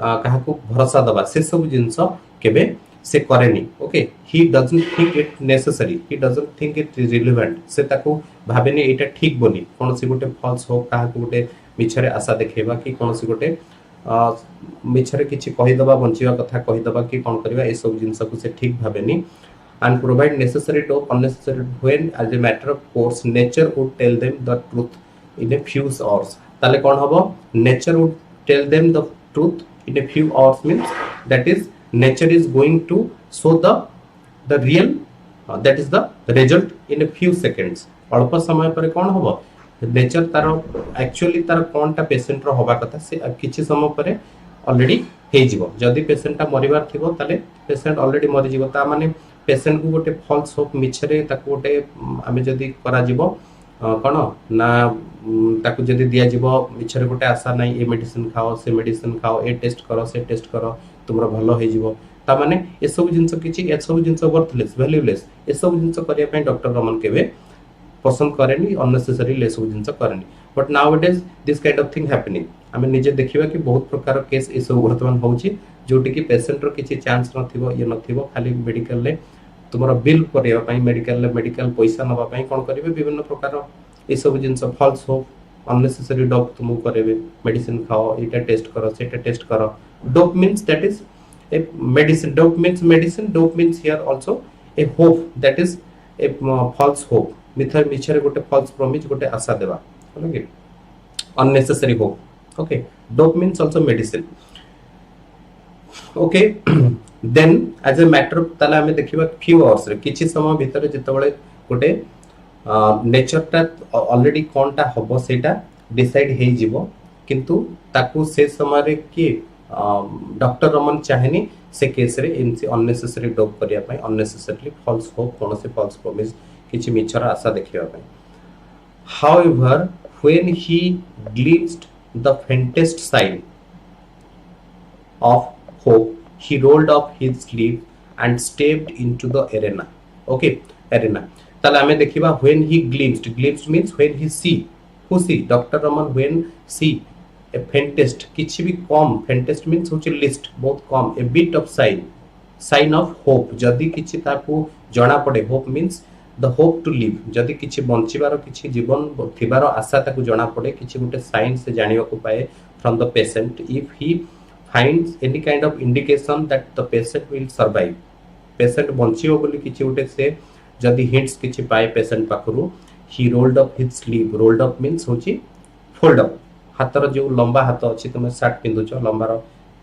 काहा को भरोसा दबा से सब जिंस केबे से करेनी okay he doesn't think it necessary he doesn't think it relevant से ताको भाबेनी एटा ठीक बोली कोनसी गोटे फॉल्स हो काहा को गोटे मिछरे आशा देखेबा कि कोनसी गोटे मिछरे किछि कहि दबा बंचिवा कथा कहि दबा कि कोन करबा ए सब जिंस को से ठीक भाबेनी and provide necessary dope unnecessary when as a matter of course nature would tell them the truth in a few hours ताले कोन हबो nature would tell them the truth in a few hours means that is nature is going to show the real that is the result in a few seconds अल्प समय पर कोन हबो nature तार actually तार कोनटा patient रो होबा कथा से किछि समय पर ऑलरेडी हे जिवो जदी पेशेंट ता मरिबार थिबो ताले पेशेंट ऑलरेडी मरि जिवो ता माने पेशेंट को गोटे फॉल्स होप मिछरे ताको गोटे आमे जदी करा जिवो कोन ना ताको जदी दिया जिवो मिछरे गोटे आशा नै ए मेडिसिन खाओ ए टेस्ट करो तुमरा भलो हे जिवो ता माने ए सब जिंस किछि ए सब जिंस वर्थलेस वैल्यूलेस ए सब जिंस करिया पय डॉक्टर रमन केबे पसंद करेनी अननेसेसरी ले सब जिंस करेनी but now it is this kind of thing happening आमे निजे देखिबा कि बहुत प्रकार केस ए सब वर्तमान होउची जोटी कि पेशेंट रो किछि चांस नथिबो ये नथिबो खाली मेडिकल ले तुमरा बिल करिया पय मेडिकल पैसा नबा पय कोन करिवे विभिन्न प्रकार ए सब जिंस फॉल्स हो अननेसेसरी डोप तुमु करेबे मेडिसिन खाओ एटा टेस्ट करो सेटा टेस्ट करो dope means that is a medicine dope means here also a hope that is a false hope मिछरे गोटे false promise गोटे आशा देबा okay unnecessary hope okay dope means also medicine okay then as a matter of ताला हमें देखिबा few hours रे किछि समय भीतर जेतबळे गोटे नेचर ता ऑलरेडी कोनटा हबो सेटा डिसाइड हे जिवो किंतु ताकू से समय रे कि डॉक्टर रमन चाहेनी से केस रे इनसे अननेसेसरी डोप करिया पय अननेसेसरीली फॉल्स होप कोनसे फॉल्स प्रॉमिस किछि मिछरा आशा देखिबा पय however when he glimpsed the faintest sign of hope he rolled up his sleeve and stepped into the arena okay arena ताले हमें देखिबा when he glimpsed means when he see doctor Raman when see a faintest किछि भी कम faintest means होचे least बहुत कम a bit of sign sign of hope जदि किछि ताकू जणा पड़े hope means the hope to live जदि किछि बंचिबार किछि जीवन थिबार आशा ताकू जणा पड़े किछि गुटे साइन से जानिबा को पाए from the patient if he finds any kind of indication that the patient will survive patient बंचिबो बोली किछि गुटे से जदि हिंट्स किछि पाए पेशेंट पाखरु he rolled up his sleeve rolled up means होची फोल्ड अप हातर जो लंबा हाथ अच्छी तुम सार्ट पिंधुच लंबार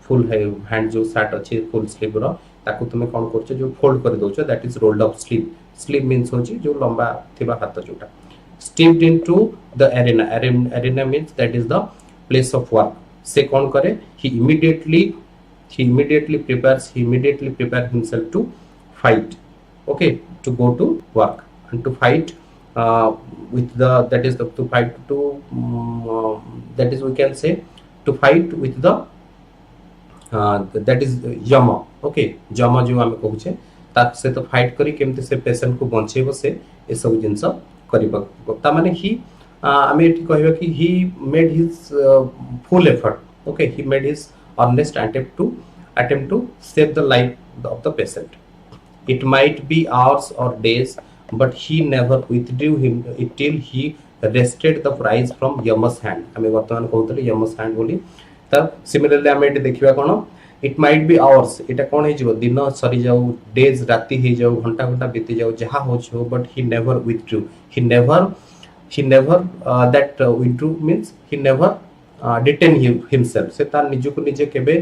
फुल हैंड जो सार्ट अच्छी फुल स्लीव रो ताकू तुम कौन कर जो फोल्ड कर दोच that is rolled up sleeve sleeve means होची जो लंबा थिबा हाथ जोटा steeped into the arena arena means that is the place of work से कौन करे ही immediately prepare himself to fight okay to go to work and to fight with the that is the to fight to that is we can say to fight with the that is yama okay yama जो आमे कहूचे ता से तो fight करी केमते से patient को बंचेबो से ए सब जिंस करिबा ता माने ही आमे एठी कहबा कि he made his full effort okay he made his honest attempt to save the life of the patient it might be hours or days but he never withdrew him till he wrested the prize from Yama's hand आमे वर्तमान कहउतले Yama's hand बोली त similarly आमे एठी देखिबा कोन it might be hours एटा कोन हे जिवो दिन सरी जाऊ डेज राती हे जाऊ घंटा घंटा बीती जाऊ जहा होछो but he never withdrew he never that withdrew means he never detain himself से तार निजु को निजे केबे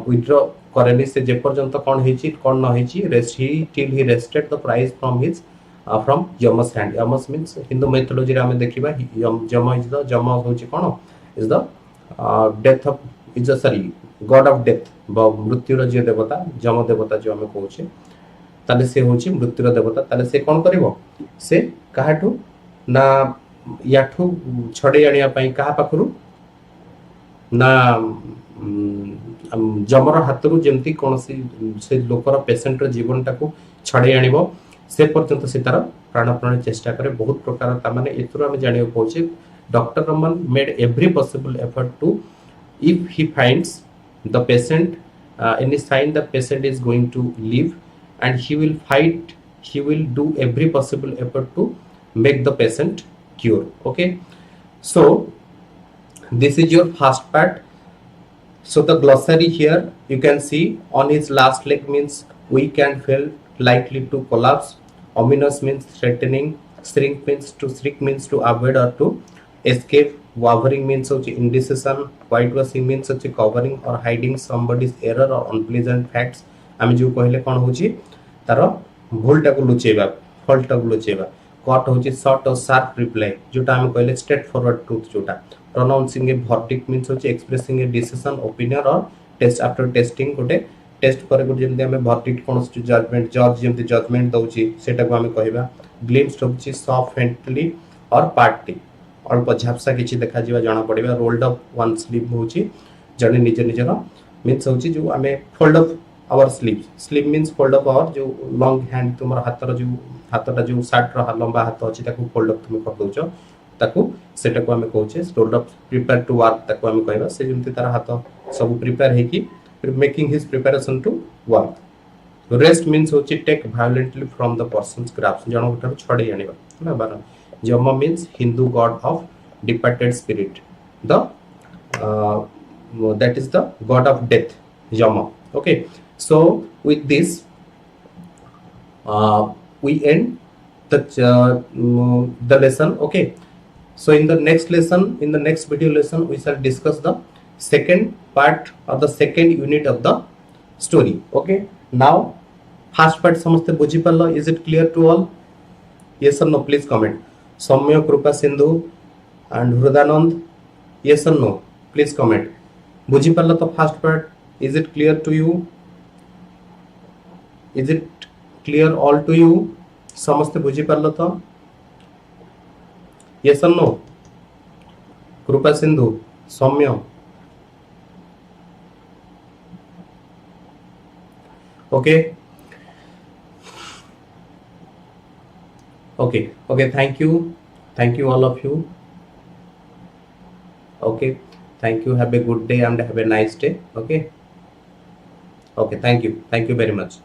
विथड्रॉ करेनी से जे पर्यंत कोन हेची कोन न हेची wrest he till he wrested the prize from his from Yama's hand Yama's means Hindu mythology रे हमें देखिबा यम इज द यम होची कोन is the death of is the sorry god of death मृत्युर जे देवता यम देवता जो हमें कहूचे ताले से होची मृत्युर देवता ताले से कोन करिवो से काहाठू ना याठू छडे आनिया पई काहा पाखरु ना जमर हाथरू जेमती कोनसी से लोकर पेशेंट जीवन टाको छडे आनिबो से पर्यंत से तार प्राणपण चेष्टा करे बहुत प्रकार ता माने एतरो हम जानियो पहुचे doctor Raman made every possible effort to if he finds the patient any sign the patient is going to live and he will do every possible effort to make the patient cure okay so this is your first part so the glossary here you can see on his last leg means weak and felt likely to collapse ominous means threatening shrink means to avoid or to escape wavering means indecision whitewashing means covering or hiding somebody's error or unpleasant facts आमे जो कहले कोन होची तारो भूलटा को लुचेबा फॉल्टटा को लुचेबा cut होची short और sharp reply जोटा हम कहले स्ट्रेट फॉरवर्ड ट्रुथ जोटा प्रोनाउंसिंग ए वर्डिक्ट मींस होची एक्सप्रेसिंग ए डिसीजन ओपिनियन और टेस्ट आफ्टर टेस्टिंग गोटे टेस्ट पर गोटे जेमते हमें वर्डिक्ट कोन जजमेंट जज जेमते जजमेंट दउची सेटा को हमें कहबा ग्लिम्स होची सॉफ्टली और पार्टी अल्प झापसा किछि देखा जीवा जाना पड़िबा रोल्ड अप वन स्लीव होची जने निजे निजर मींस होची जो हमें fold up our sleeve means fold up our जो लॉन्ग हैंड तुमर हाथटा जो शर्ट रो लंबा हाथ अछि ताकू फोल्ड अप तुम कर दोचो ताकू सेटा को हमें कहूचे rolled up prepare to work ताकू हमें कहबा से जेमते तार हाथ सब प्रिपेयर है कि making his preparation to work wrest means होची take violently from the person's grasp जनो उठार छडे आनिबा ना बार Yama means Hindu god of departed spirit. That is the god of death. Yama. Okay. So with this, we end the lesson. Okay. So in the next lesson, in the next video lesson, we shall discuss the second part or the second unit of the story. Okay. Now, first part samaste bujhi parlo. Is it clear to all? Yes or no? Please comment. Saumya Kripa Sindhu and Hridananda yes or no please comment बुझी पारला तो first part is it clear to you is it clear all to you समस्त बुझी पारला तो yes or no कृपा सिंधु सौम्य okay okay thank you all of you okay thank you have a good day and have a nice day okay Okay, thank you very much.